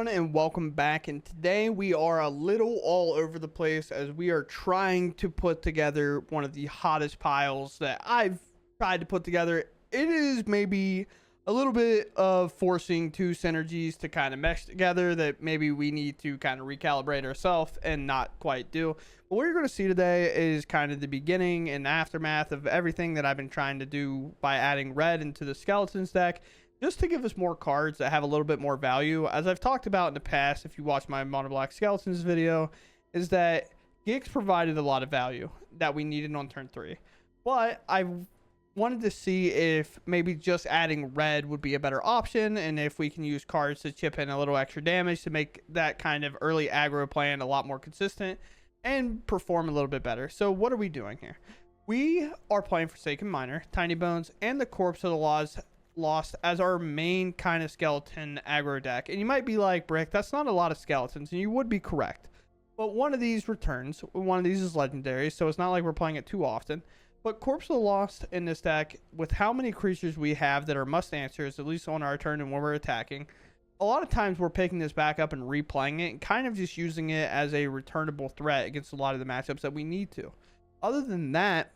everyone, and welcome back. And today we are a little all over the place as we are trying to put together one of the hottest piles that I've tried to put together. It is maybe a little bit of forcing two synergies to kind of mesh together that maybe we need to kind of recalibrate ourselves and not quite do. But what you're going to see today is kind of the beginning and aftermath of everything that I've been trying to do by adding red into the skeletons deck, just to give us more cards that have a little bit more value. As I've talked about in the past, if you watch my mono black skeletons video, is that Gix provided a lot of value that we needed on turn 3. But I wanted to see if maybe just adding red would be a better option, and if we can use cards to chip in a little extra damage to make that kind of early aggro plan a lot more consistent and perform a little bit better. So what are we doing here? We are playing Forsaken Miner, Tiny Bones, and the Corpse of the Lost as our main kind of skeleton aggro deck. And you might be like, Brick, that's not a lot of skeletons, and you would be correct. But one of these returns, one of these is legendary, so it's not like we're playing it too often. But Corpse of the Lost in this deck, with how many creatures we have that are must answers, at least on our turn and when we're attacking, a lot of times we're picking this back up and replaying it and kind of just using it as a returnable threat against a lot of the matchups that we need to. Other than that,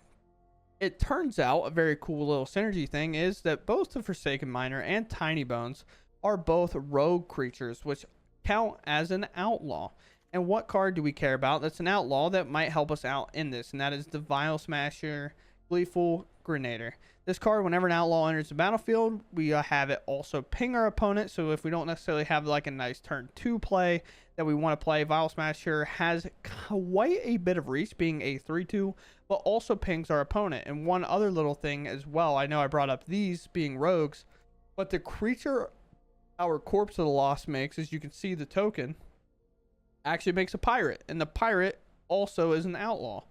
it turns out a very cool little synergy thing is that both the Forsaken Miner and Tiny Bones are both rogue creatures, which count as an outlaw. And what card do we care about that's an outlaw that might help us out in this? And that is the Vile Smasher, Gleeful Grenader. This card, whenever an outlaw enters the battlefield, we have it also ping our opponent. So if we don't necessarily have like a nice turn 2 play that we want to play, Vile Smasher has quite a bit of reach, being a 3/2, but also pings our opponent. And one other little thing as well, I know I brought up these being rogues, but the creature our Corpse of the Lost makes, as you can see the token, actually makes a pirate, and the pirate also is an outlaw.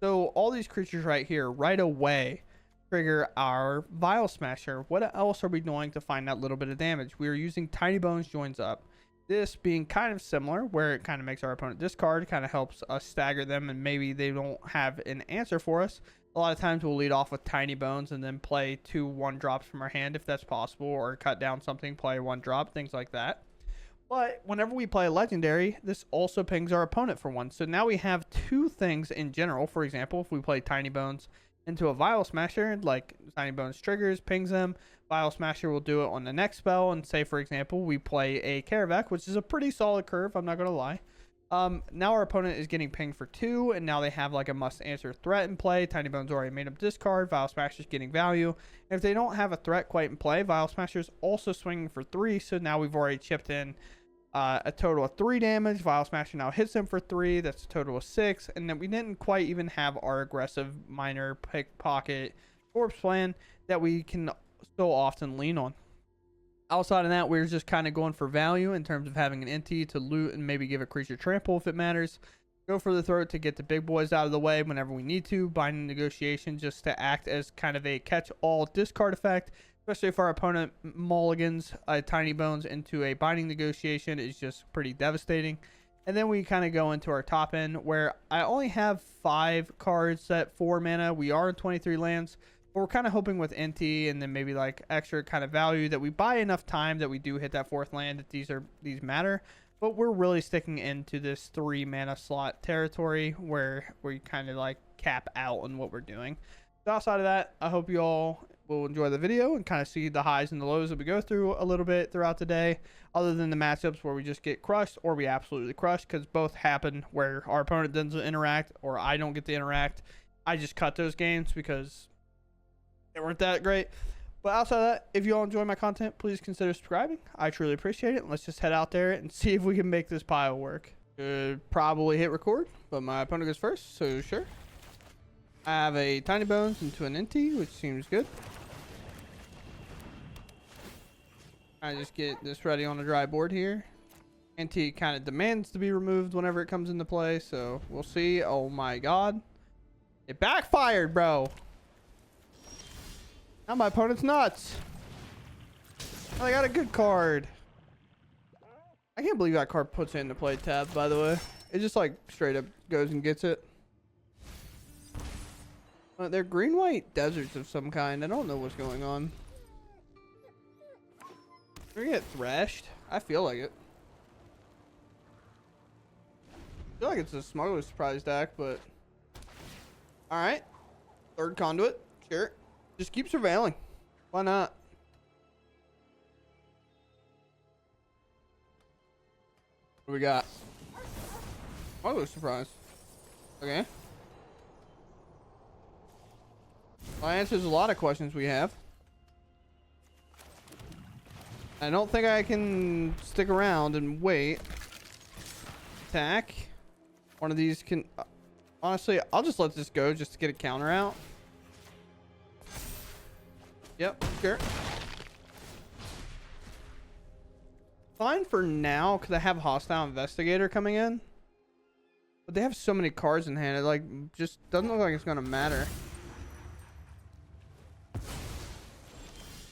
So all these creatures right here right away trigger our Vile Smasher. What else are we doing to find that little bit of damage? We are using Tiny Bones joins up. This being kind of similar, where it kind of makes our opponent discard, kind of helps us stagger them, and maybe they don't have an answer for us. A lot of times we'll lead off with Tiny Bones and then play 2 1-drops from our hand if that's possible, or cut down something, play 1-drop, things like that. But whenever we play a legendary, this also pings our opponent for 1. So now we have 2 things in general. For example, if we play Tiny Bones into a Vile Smasher, like Tiny Bones triggers, pings them, Vile Smasher will do it on the next spell. And say, for example, we play a Karavak, which is a pretty solid curve, I'm not going to lie. Now our opponent is getting pinged for 2, and now they have like a must answer threat in play. Tiny Bones already made up discard, Vile Smasher's getting value. If they don't have a threat quite in play, Vile Smasher's also swinging for 3, so now we've already chipped in a total of 3 damage. Vile Smasher now hits them for 3. That's a total of 6. And then we didn't quite even have our aggressive miner pickpocket corpse plan that we can so often lean on. Outside of that, we're just kind of going for value in terms of having an NT to loot and maybe give a creature trample if it matters. Go for the throat to get the big boys out of the way whenever we need to. Binding Negotiation just to act as kind of a catch-all discard effect. Especially if our opponent mulligans Tiny Bones into a Binding Negotiation, is just pretty devastating. And then we kind of go into our top end, where I only have 5 cards at 4 mana. We are in 23 lands, but we're kind of hoping with NT and then maybe like extra kind of value that we buy enough time that we do hit that 4th land, that these matter. But we're really sticking into this 3 mana slot territory where we kind of like cap out on what we're doing. So outside of that, I hope you all will enjoy the video and kind of see the highs and the lows that we go through a little bit throughout the day, other than the matchups where we just get crushed or we absolutely crush, because both happen where our opponent doesn't interact or I don't get to interact. I just cut those games because they weren't that great. But outside of that, if you all enjoy my content, please consider subscribing. I truly appreciate it. Let's just head out there and see if we can make this pile work. Could probably hit record, but my opponent goes first, so sure. I have a Tiny Bones into an NT, which seems good. I just get this ready on a dry board here. NT kind of demands to be removed whenever it comes into play, so we'll see. Oh my god. It backfired, bro. Now my opponent's nuts. Oh, I got a good card. I can't believe that card puts it into play tab, by the way. It just like straight up goes and gets it. They're green-white deserts of some kind. I don't know what's going on. We're gonna get thrashed. I feel like it. feel like it's a smuggler surprise deck, but all right. Third conduit, sure. Just keep surveilling. Why not? What do we got? Smuggler surprise. Okay. Well, answers a lot of questions we have. I don't think I can stick around and wait. Attack. One of these can... honestly, I'll just let this go just to get a counter out. Yep, sure. Fine for now, because I have Hostile Investigator coming in. But they have so many cards in hand, it like just doesn't look like it's going to matter.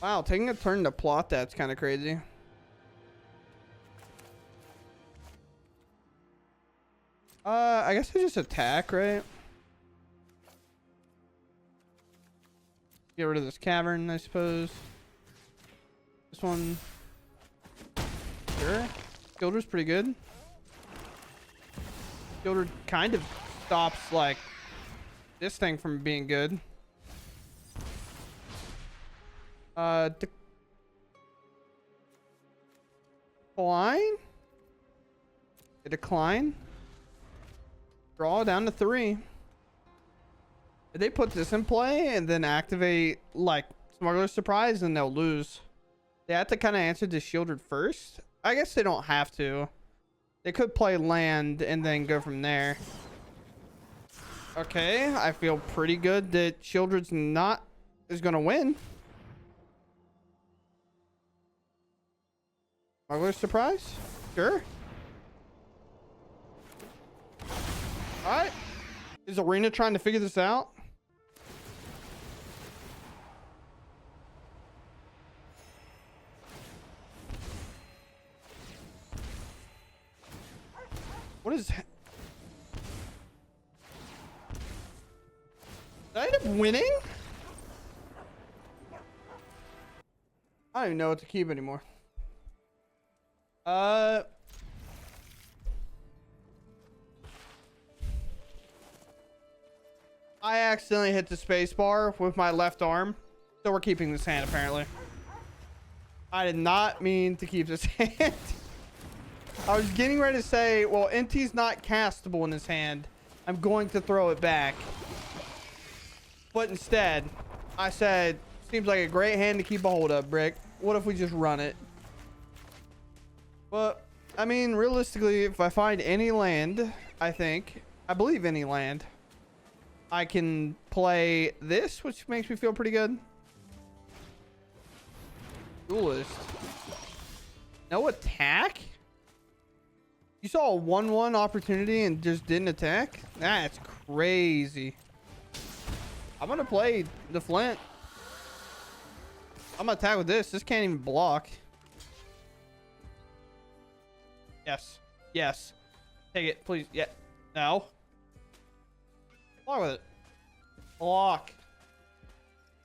Wow, taking a turn to plot that's kind of crazy. I guess I just attack, right? Get rid of this cavern, I suppose. This one. Sure. Gilder's pretty good. Gilder kind of stops, like, this thing from being good. Decline? A decline? Draw down to 3. If they put this in play and then activate, like, Smuggler Surprise, then they'll lose. They have to kind of answer to Shielded first. I guess they don't have to. They could play land and then go from there. Okay, I feel pretty good that Shieldred's is going to win. Smuggler Surprise? Sure. Alright. Is Arena trying to figure this out? What is... Did I end up winning? I don't even know what to keep anymore. I accidentally hit the space bar with my left arm, so we're keeping this hand apparently. I did not mean to keep this hand. I was getting ready to say, well, NT's not castable in his hand. I'm going to throw it back. But instead, I said, seems like a great hand to keep a hold of, Brick. What if we just run it? But, I mean, realistically, if I find any land, I believe any land, I can play this, which makes me feel pretty good. Duelist. No attack? You saw a 1-1 opportunity and just didn't attack? That's crazy. I'm going to play the Flint. I'm going to attack with this. This can't even block. Yes. Yes. Take it, please. Yeah. No. Block with it. Block.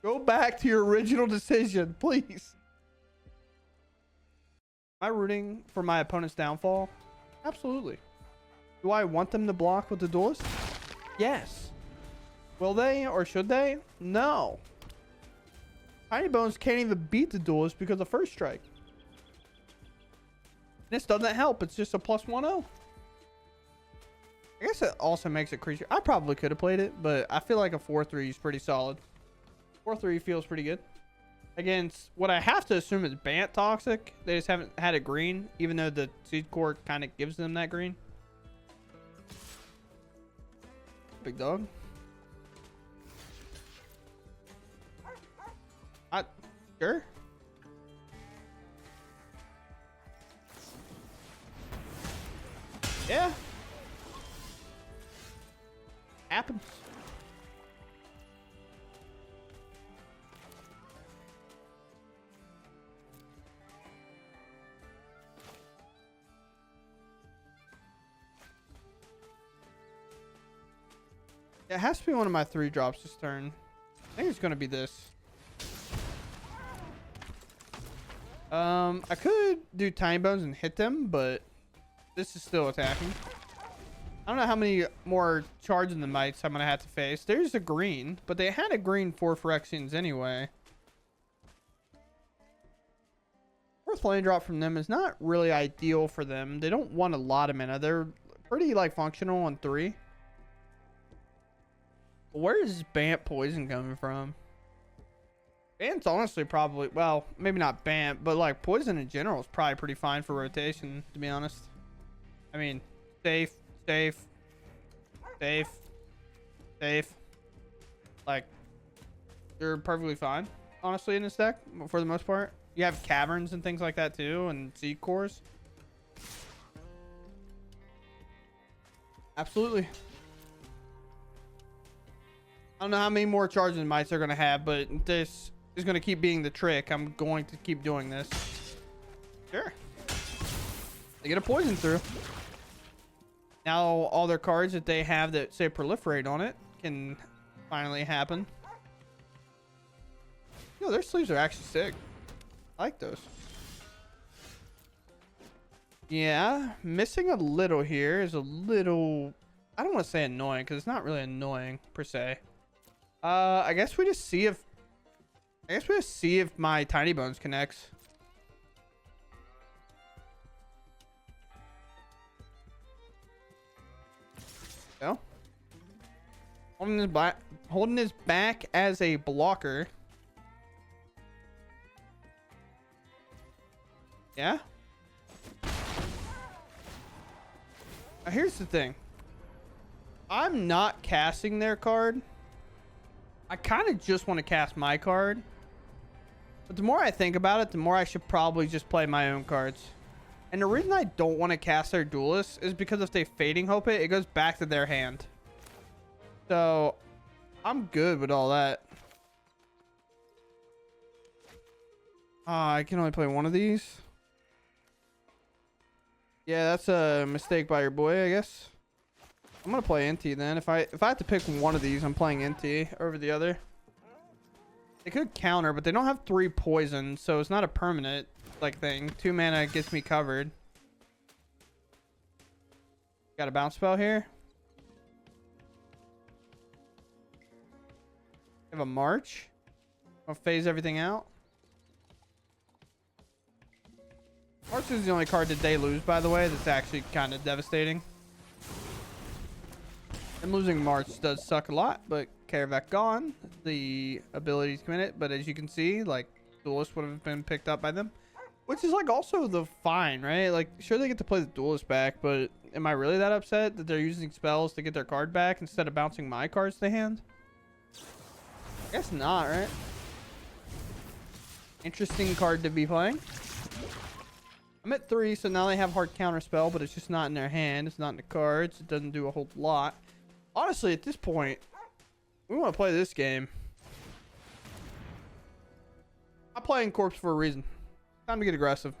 Go back to your original decision, please. Am I rooting for my opponent's downfall? Absolutely. Do I want them to block with the Duelist? Yes. Will they or should they? No. Tiny Bones can't even beat the Duelist because of First Strike. This doesn't help. It's just a +1/0. I guess it also makes it creature. I probably could have played it, but I feel like a 4/3 is pretty solid. 4/3 feels pretty good. Against what I have to assume is Bant Toxic. They just haven't had a green, even though the Seed Core kind of gives them that green. Big dog. Sure. Yeah. Happens. It has to be one of my 3 drops this turn. I think it's going to be this. I could do Tiny Bones and hit them, but this is still attacking. I don't know how many more charging the mites I'm gonna have to face. There's a green, but they had a green for Phyrexians anyway. Fourth lane drop from them is not really ideal for them. They don't want a lot of mana. They're pretty like functional on 3. Where is Bant poison coming from? Bant's honestly probably, well, maybe not Bant, but like poison in general is probably pretty fine for rotation, to be honest. I mean, safe. Like, you're perfectly fine, honestly, in this deck for the most part. You have caverns and things like that too, and seed cores. Absolutely. I don't know how many more charging mites they're going to have, but this is going to keep being the trick. I'm going to keep doing this. Sure. They get a poison through. Now all their cards that they have that say proliferate on it can finally happen. Yo, their sleeves are actually sick. I like those. Yeah, missing a little here is a little, I don't want to say annoying because it's not really annoying per se. I guess we just see if my Tiny Bones connects. Go. Holding his back as a blocker. Yeah. Now here's the thing. I'm not casting their card. I kind of just want to cast my card. But the more I think about it, the more I should probably just play my own cards. And the reason I don't want to cast their Duelist is because if they Fading Hope it, it goes back to their hand. So, I'm good with all that. I can only play one of these. Yeah, that's a mistake by your boy, I guess. I'm gonna play NT then. If I have to pick one of these, I'm playing NT over the other. They could counter, but they don't have 3 poison, so it's not a permanent like thing. 2 mana gets me covered. Got a bounce spell here. Have a March. I'll phase everything out. March is the only card that they lose, by the way, that's actually kind of devastating. And losing March does suck a lot, but Karavak gone. The ability to commit it, but as you can see, like, Duelist would have been picked up by them. Which is, like, also the fine, right? Like, sure, they get to play the Duelist back, but am I really that upset that they're using spells to get their card back instead of bouncing my cards to hand? I guess not, right? Interesting card to be playing. I'm at 3, so now they have hard counter spell, but it's just not in their hand. It's not in the cards. It doesn't do a whole lot. Honestly, at this point, we want to play this game. I'm playing Corpse for a reason. Time to get aggressive.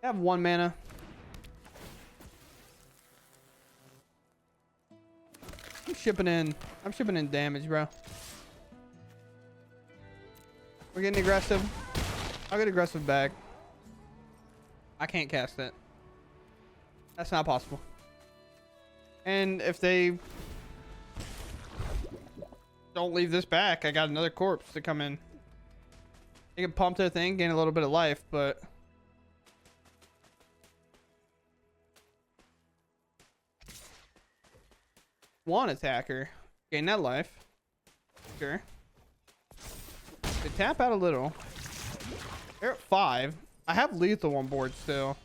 I have 1 mana. I'm shipping in damage, bro. We're getting aggressive. I'll get aggressive back. I can't cast it. That's not possible. And if they don't leave this back, I got another corpse to come in. They can pump their thing, gain a little bit of life, but one attacker gain that life. Sure. They tap out a little. They're at 5. I have lethal on board still.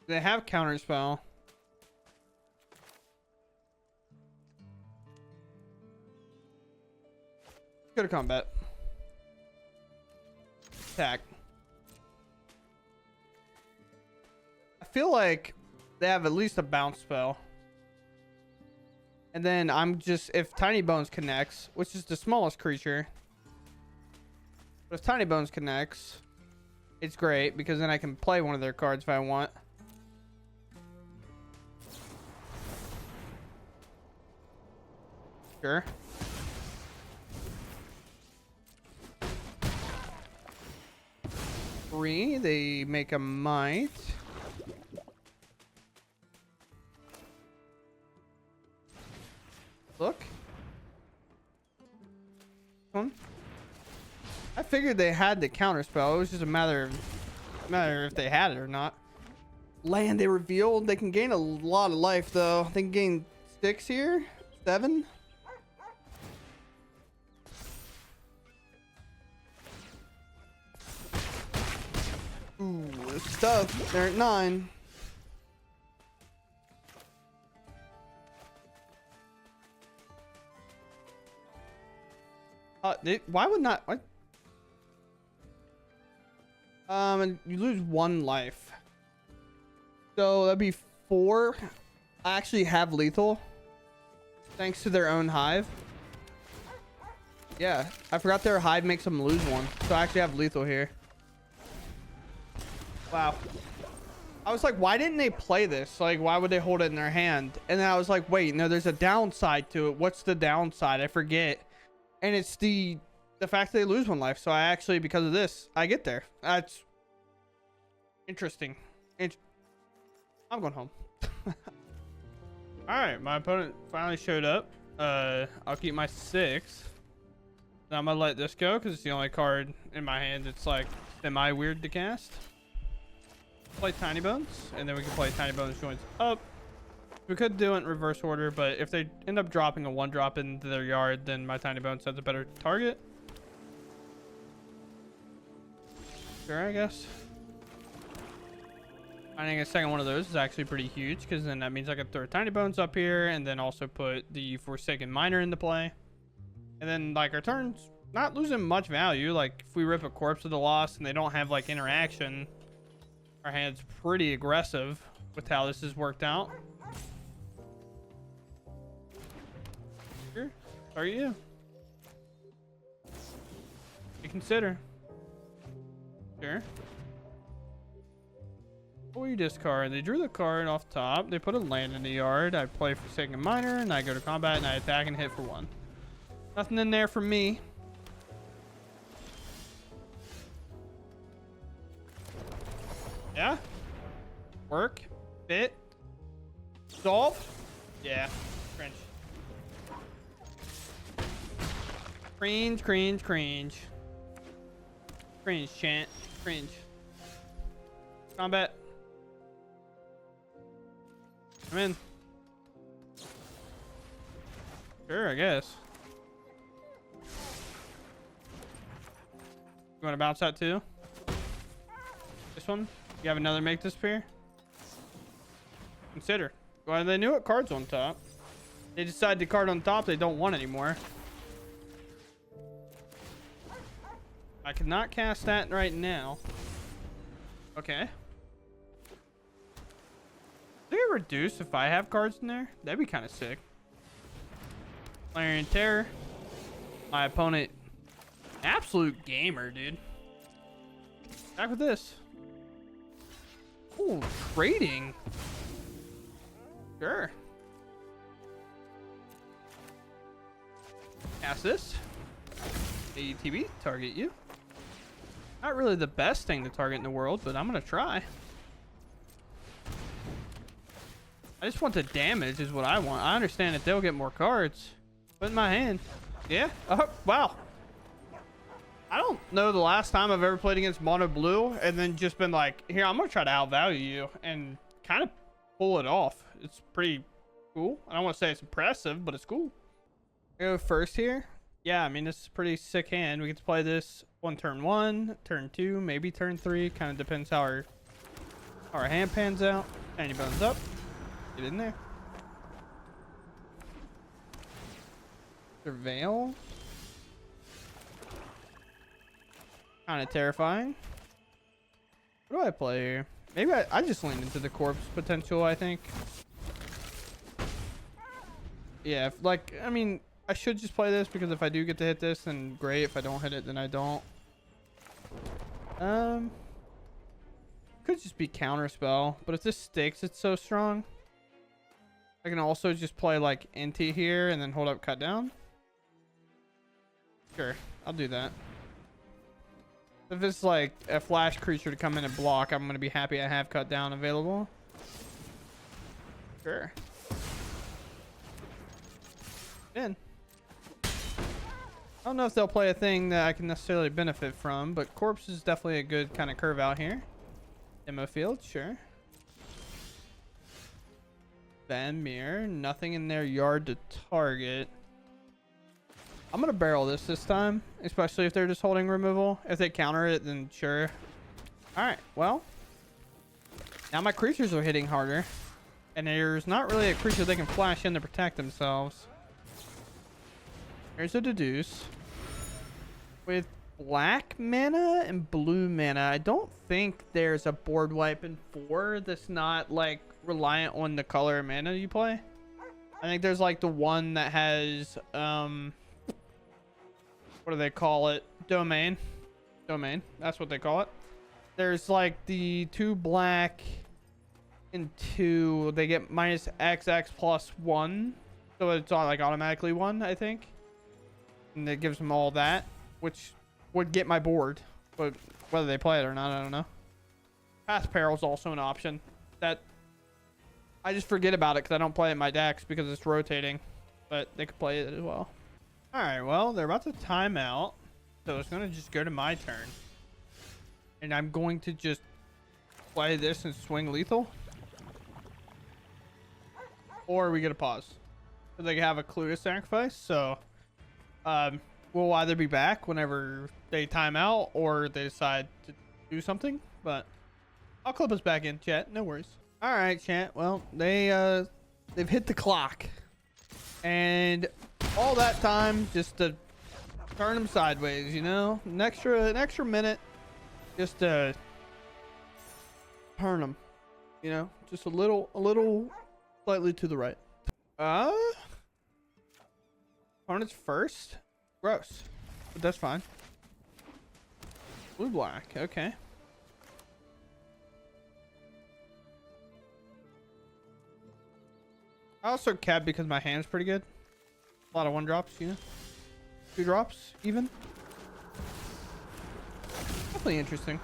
They have counter spell. Go to combat. Attack. I feel like they have at least a bounce spell. And then I'm just, if Tiny Bones connects, which is the smallest creature. But if Tiny Bones connects, it's great because then I can play one of their cards if I want. Sure. Three. They make a might. Look. One. I figured they had the counter spell. It was just a matter if they had it or not. Land they revealed. They can gain a lot of life though. They can gain 6 here. 7. Ooh, it's tough. They're at 9. Why would not? What? And you lose 1 life. So that'd be 4. I actually have lethal. Thanks to their own hive. Yeah, I forgot their hive makes them lose 1. So I actually have lethal here. Wow. I was like, why didn't they play this? Like, why would they hold it in their hand? And then I was like, wait, no, there's a downside to it. What's the downside? I forget. And it's the fact that they lose 1 life. So I actually, because of this, I get there. That's interesting. I'm going home. All right, my opponent finally showed up. I'll keep my 6. Now I'm gonna let this go because it's the only card in my hand. It's like semi weird to cast. Play Tiny Bones, and then we can play Tiny Bones joins up. We could do it in reverse order, but if they end up dropping a 1-drop into their yard, then my Tiny Bones has a better target. Sure, I guess. Finding a second one of those is actually pretty huge, because then that means I could throw Tiny Bones up here, and then also put the Forsaken Miner into play. And then, like, our turn's not losing much value. Like, if we rip a Corpse of the Lost and they don't have, like, interaction, our hand's pretty aggressive with how this has worked out. Sure. Are you? You consider. Sure. What will you discard? They drew the card off top. They put a land in the yard. I play Forsaken Miner, and I go to combat, and I attack and hit for 1. Nothing in there for me. Yeah. Work. Fit. Solve. Yeah. Cringe. Cringe, cringe, cringe. Cringe, chant. Cringe. Combat. I'm in. Sure, I guess. You want to bounce that too? This one? You have another make disappear? Consider. Well, they knew what card's on top. They decide the card on top they don't want anymore. I cannot cast that right now. Okay. They get reduced if I have cards in there. That'd be kind of sick. Clarion Terror. My opponent. Absolute gamer, dude. Back with this. Ooh, trading. Sure. Cast this. ATB, target you. Not really the best thing to target in the world, but I'm gonna try. I just want the damage is what I want. I understand that they'll get more cards. Put in my hand. Yeah. Oh, wow. I don't know the last time I've ever played against mono blue and then just been like, here, I'm going to try to outvalue you and kind of pull it off. It's pretty cool. I don't want to say it's impressive, but it's cool. Go first here. Yeah, I mean, this is a pretty sick hand. We get to play this on turn 1, turn 2, maybe turn 3. Kind of depends how our hand pans out. Tiny Bones up. Get in there. Surveil. Kind of terrifying. What do I play here? Maybe I just leaned into the corpse potential, I think. Yeah, I mean, I should just play this because if I do get to hit this, then great. If I don't hit it, then I don't. Could just be counter spell, but if this sticks, it's so strong. I can also just play like Inti here and then hold up cut down. Sure, I'll do that. If it's like a flash creature to come in and block, I'm going to be happy I have cut down available. Sure. In. I don't know if they'll play a thing that I can necessarily benefit from, but corpse is definitely a good kind of curve out here. Demo field, sure. Van Meer, nothing in their yard to target. I'm gonna barrel this time, especially if they're just holding removal. If they counter it, then sure. All right, well, now my creatures are hitting harder, and there's not really a creature they can flash in to protect themselves. Here's a deduce with black mana and blue mana. I don't think there's a board wipe in 4 that's not like reliant on the color of mana you play. I think there's like the one that has what do they call it? Domain. That's what they call it. There's like the 2 black and 2. They get minus XX plus 1, so it's all like automatically 1, I think. And it gives them all that, which would get my board, but whether they play it or not, I don't know. Path Peril is also an option that I just forget about it because I don't play it in my decks because it's rotating, but they could play it as well. All right, well, they're about to time out, so it's going to just go to my turn. And I'm going to just play this and swing lethal. Or we get a pause. So they have a clue to sacrifice, so we'll either be back whenever they time out or they decide to do something, but I'll clip us back in, chat. No worries. All right, chat. Well, they've hit the clock, and all that time just to turn them sideways, you know, an extra minute just to turn them, you know, just a little slightly to the right. Opponent's first? Gross. But that's fine. Blue black. Okay. I also cap because my hand's pretty good. A lot of 1-drops, you know? 2-drops, even. Definitely interesting.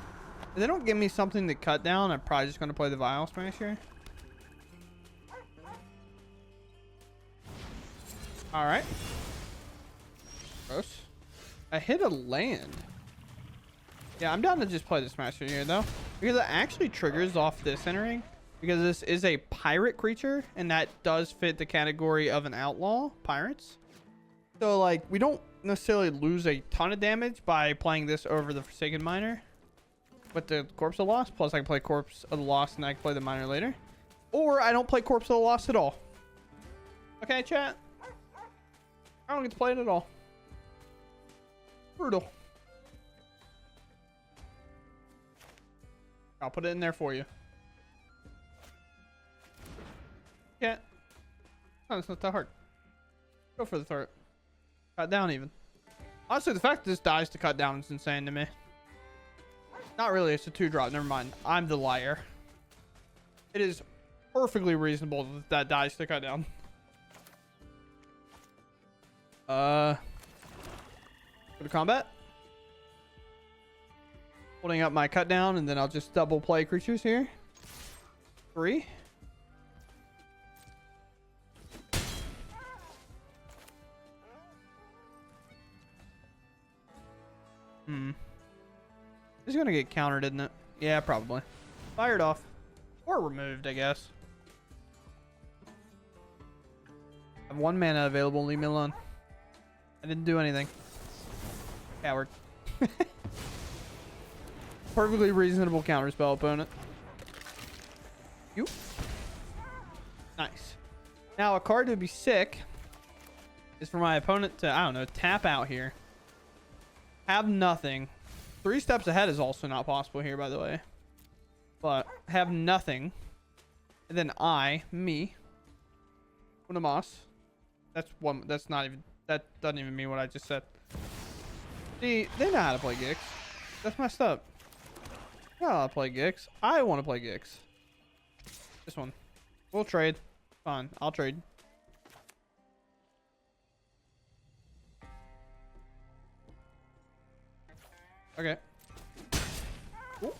If they don't give me something to cut down, I'm probably just going to play the Vial Smasher. Alright. Gross. I hit a land. Yeah, I'm down to just play the Smasher here, though. Because it actually triggers off this entering. Because this is a pirate creature. And that does fit the category of an outlaw. Pirates. So, like, we don't necessarily lose a ton of damage by playing this over the Forsaken Miner. With the Corpse of the Lost. Plus, I can play Corpse of the Lost and I can play the Miner later. Or I don't play Corpse of the Lost at all. Okay, chat? I don't get to play it at all. Brutal. I'll put it in there for you. Yeah. No, it's not that hard. Go for the throat. Cut down even. Honestly, the fact that this dies to cut down is insane to me. Not really, it's a 2-drop. Never mind. I'm the liar. It is perfectly reasonable that that dies to cut down. Go to combat. Holding up my cut down, and then I'll just double play creatures here. 3. It's gonna get countered, isn't it? Yeah, probably. Fired off. Or removed, I guess. I have 1 mana available. Leave me alone. I didn't do anything. Coward. Perfectly reasonable counterspell, opponent. You. Nice. Now, a card to be sick is for my opponent to, I don't know, tap out here. Have nothing. 3 steps ahead is also not possible here, by the way. But have nothing. And then me. Unamas. That's one. That's not even. That doesn't even mean what I just said. See, they know how to play Gix. That's messed up. They know how to play Gix. I want to play Gix. This one. We'll trade. Fine, I'll trade. Okay. Ooh.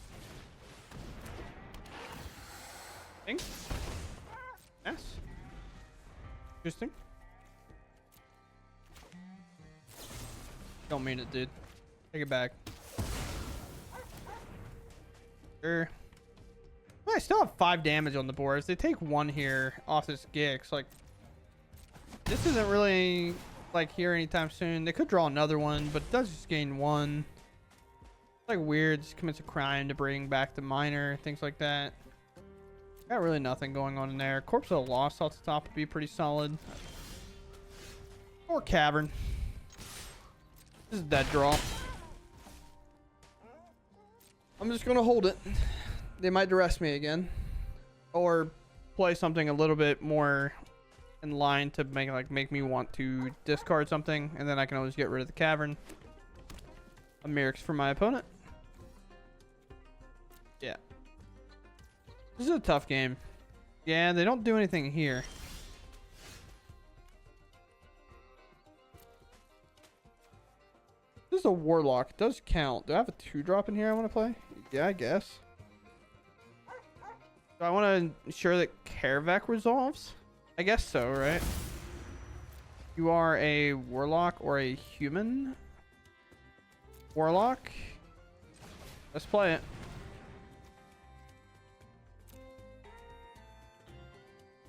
Thanks. Yes. Interesting. Don't mean it, dude. Take it back. Sure. Well, I still have 5 damage on the board. If they take 1 here off this Gix, like, this isn't really like here anytime soon. They could draw another one, but it does just gain 1. It's like weird. Just commits a crime to bring back the miner, things like that. Got really nothing going on in there. Corpse of the Lost off the top would be pretty solid. Or Cavern. This is a dead draw. I'm just gonna hold it. They might duress me again, or play something a little bit more in line to make me want to discard something, and then I can always get rid of the Cavern. A Merrick's for my opponent. Yeah, this is a tough game. Yeah, they don't do anything here. This is a Warlock. It does count. Do I have a 2-drop in here I want to play? Yeah, I guess. Do I want to ensure that Karavak resolves? I guess so, right? You are a Warlock or a human? Warlock? Let's play it.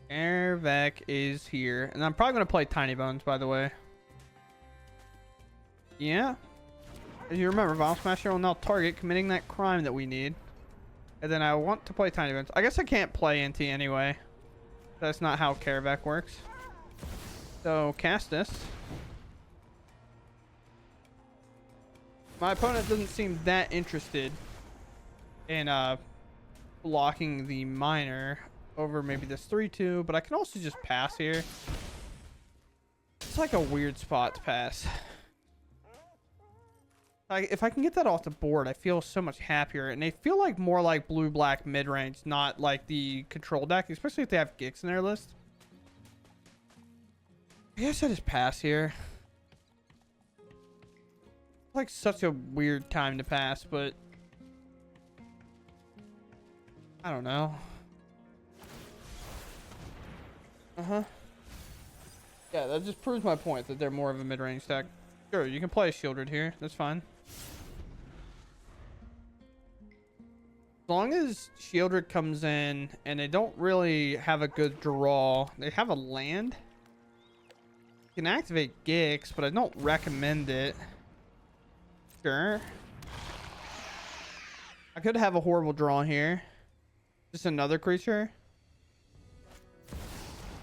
Karavak is here. And I'm probably going to play Tiny Bones, by the way. Yeah. As you remember, Vial Smasher will now target, committing that crime that we need. And then I want to play Tiny Bones. I guess I can't play NT anyway. That's not how Karavak works. So, cast this. My opponent doesn't seem that interested in blocking the miner over maybe this 3-2, but I can also just pass here. It's like a weird spot to pass. If I can get that off the board, I feel so much happier. And they feel like more like blue-black mid-range, not like the control deck, especially if they have Gix in their list. I guess I just pass here. Like such a weird time to pass, but I don't know. Yeah, that just proves my point that they're more of a mid-range deck. Sure, you can play Shieldred here. That's fine. As long as Shieldred comes in and they don't really have a good draw, they have a land. You can activate Gix, but I don't recommend it. Sure. I could have a horrible draw here. Just another creature.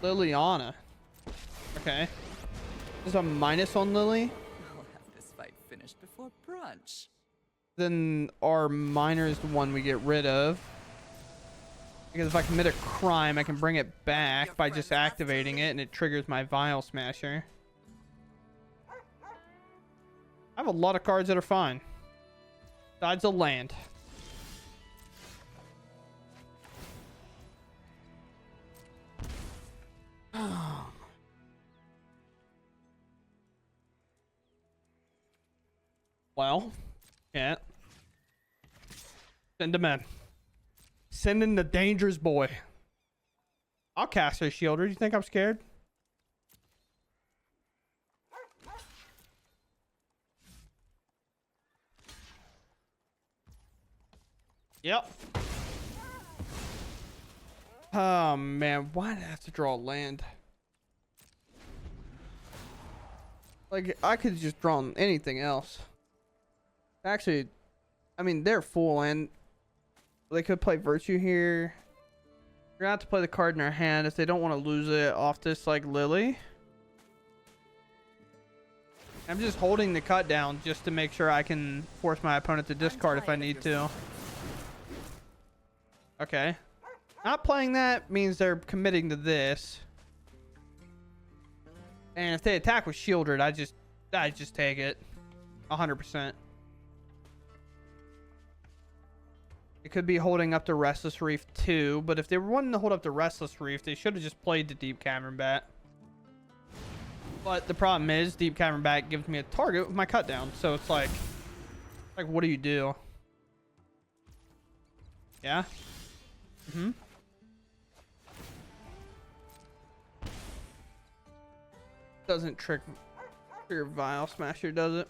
Liliana. Okay. There's a minus on Lily. I'll have this fight finished before brunch. Then our miner is the one we get rid of. Because if I commit a crime, I can bring it back by just activating it, and it triggers my Vial Smasher. I have a lot of cards that are fine. Besides a land. Well, yeah. Send him in. Send in the dangerous boy. I'll cast a Shielder. Do you think I'm scared? Yep. Oh man, why did I have to draw land? Like, I could just draw anything else. Actually, I mean, they're full, and they could play Virtue here. You're gonna have to play the card in their hand if they don't want to lose it off this, like, Lily. I'm just holding the cut down just to make sure I can force my opponent to discard if I need to. Okay. Not playing that means they're committing to this. And if they attack with Shieldred, I just take it. 100%. It could be holding up the Restless Reef too, but if they were wanting to hold up the Restless Reef, they should have just played the Deep Cavern Bat. But the problem is, Deep Cavern Bat gives me a target with my cut down, so it's like what do you do? Yeah? Mm-hmm. Doesn't trigger Vial Smasher, does it?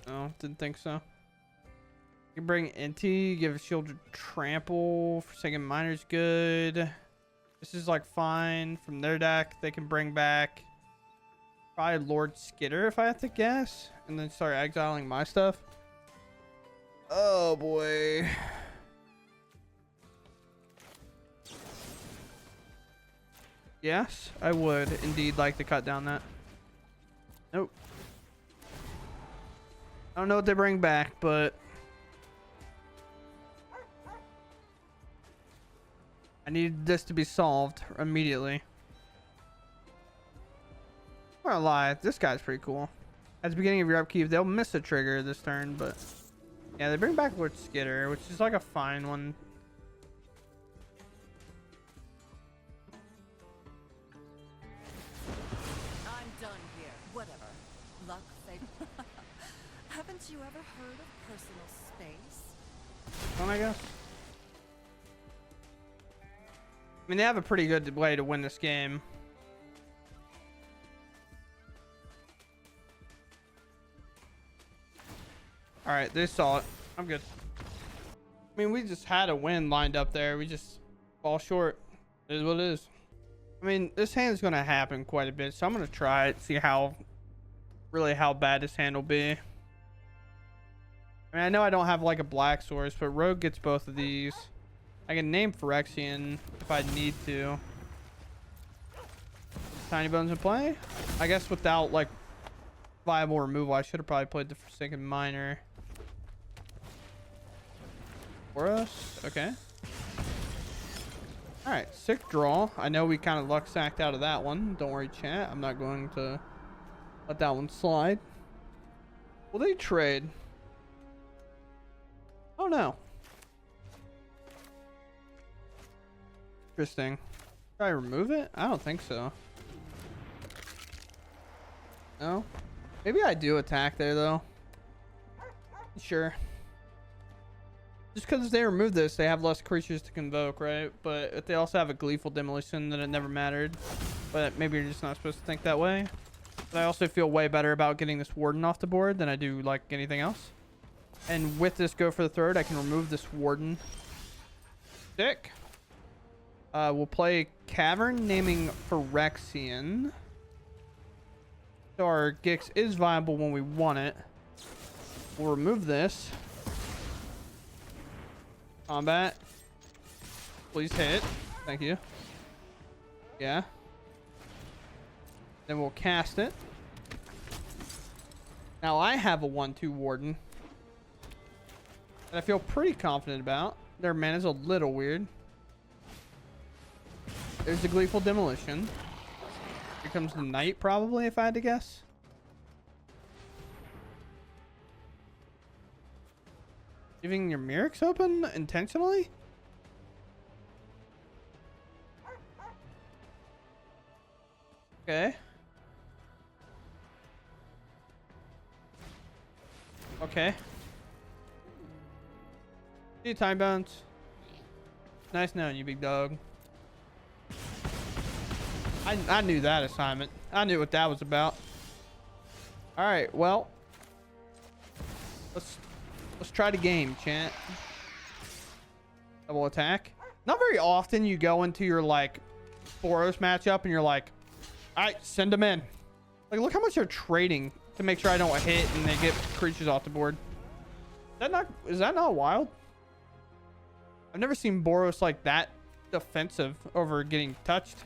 No, didn't think so. You can bring Inti, give a shield to trample. Forsaken Miner's good. This is like fine. From their deck, they can bring back probably Lord Skitter if I have to guess. And then start exiling my stuff. Oh boy. Yes, I would indeed like to cut down that. Nope. I don't know what they bring back, but I need this to be solved immediately. I'm not gonna lie, this guy's pretty cool. At the beginning of your upkeep, they'll miss a trigger this turn, but yeah, they bring back Lord Skitter, which is like a fine one. Haven't you ever heard of personal space? I guess. I mean, they have a pretty good way to win this game. All right, they saw it. I'm good. I mean, we just had a win lined up there. We just fall short. It is what it is. I mean, this hand is going to happen quite a bit, so I'm going to try it, see how bad this hand will be. I mean, I know I don't have like a black source, but Rogue gets both of these. I can name Phyrexian if I need to. Tiny Bones in play? I guess without like viable removal, I should have probably played the Forsaken Miner. For us? Okay. Alright, sick draw. I know we kind of luck sacked out of that one. Don't worry, chat. I'm not going to let that one slide. Will they trade? Oh no. Interesting. Should I remove it? I don't think so. No? Maybe I do attack there though. Sure. Just because they remove this, they have less creatures to convoke, right? But if they also have a Gleeful Demolition, then it never mattered. But maybe you're just not supposed to think that way. But I also feel way better about getting this Warden off the board than I do like anything else. And with this Go for the Throat, I can remove this Warden. Sick. We'll play Cavern, naming Phyrexian. So our Gix is viable when we want it. We'll remove this. Combat. Please hit. Thank you. Yeah. Then we'll cast it. Now I have a 1/2 Warden that I feel pretty confident about. Their mana's a little weird. There's the Gleeful Demolition. Here comes the Knight, probably, if I had to guess. Leaving your Mirrex open intentionally? Okay. Okay. See you, Time Bones. Nice knowing you, big dog. I knew that assignment. I knew what that was about. All right, well, let's try the game, chat. Double attack. Not very often you go into your like Boros matchup and you're like, all right, send them in. Like, look how much they're trading to make sure I don't hit and they get creatures off the board. Is that not wild? I've never seen Boros like that defensive over getting touched,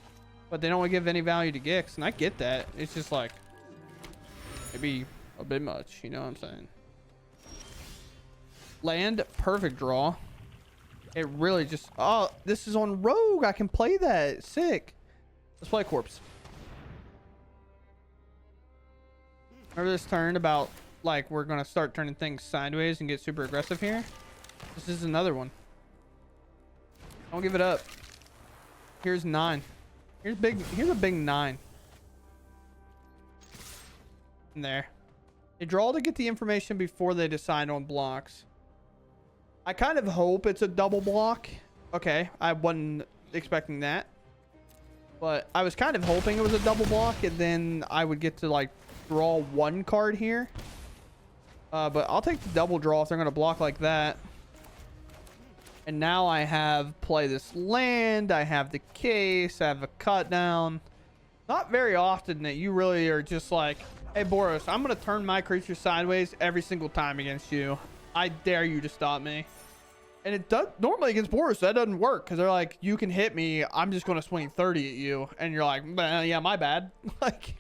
but they don't give any value to Gix, and I get that. It's just like maybe a bit much, you know what I'm saying? Land, perfect draw. It really just, oh, this is on Rogue. I can play that. Sick. Let's play Corpse. Remember this turn about like we're gonna start turning things sideways and get super aggressive here. This is another one. Don't give it up. Here's 9. Here's a big 9. In there. They draw to get the information before they decide on blocks. I kind of hope it's a double block. Okay, I wasn't expecting that. But I was kind of hoping it was a double block, and then I would get to like draw 1 card here. But I'll take the double draw if they're going to block like that. And now I have play this land. I have the case. I have a cut down. Not very often that you really are just like, hey, Boros, I'm going to turn my creature sideways every single time against you. I dare you to stop me. And it does normally against Boros, that doesn't work because they're like, you can hit me. I'm just going to swing 30 at you. And you're like, yeah, my bad. Like,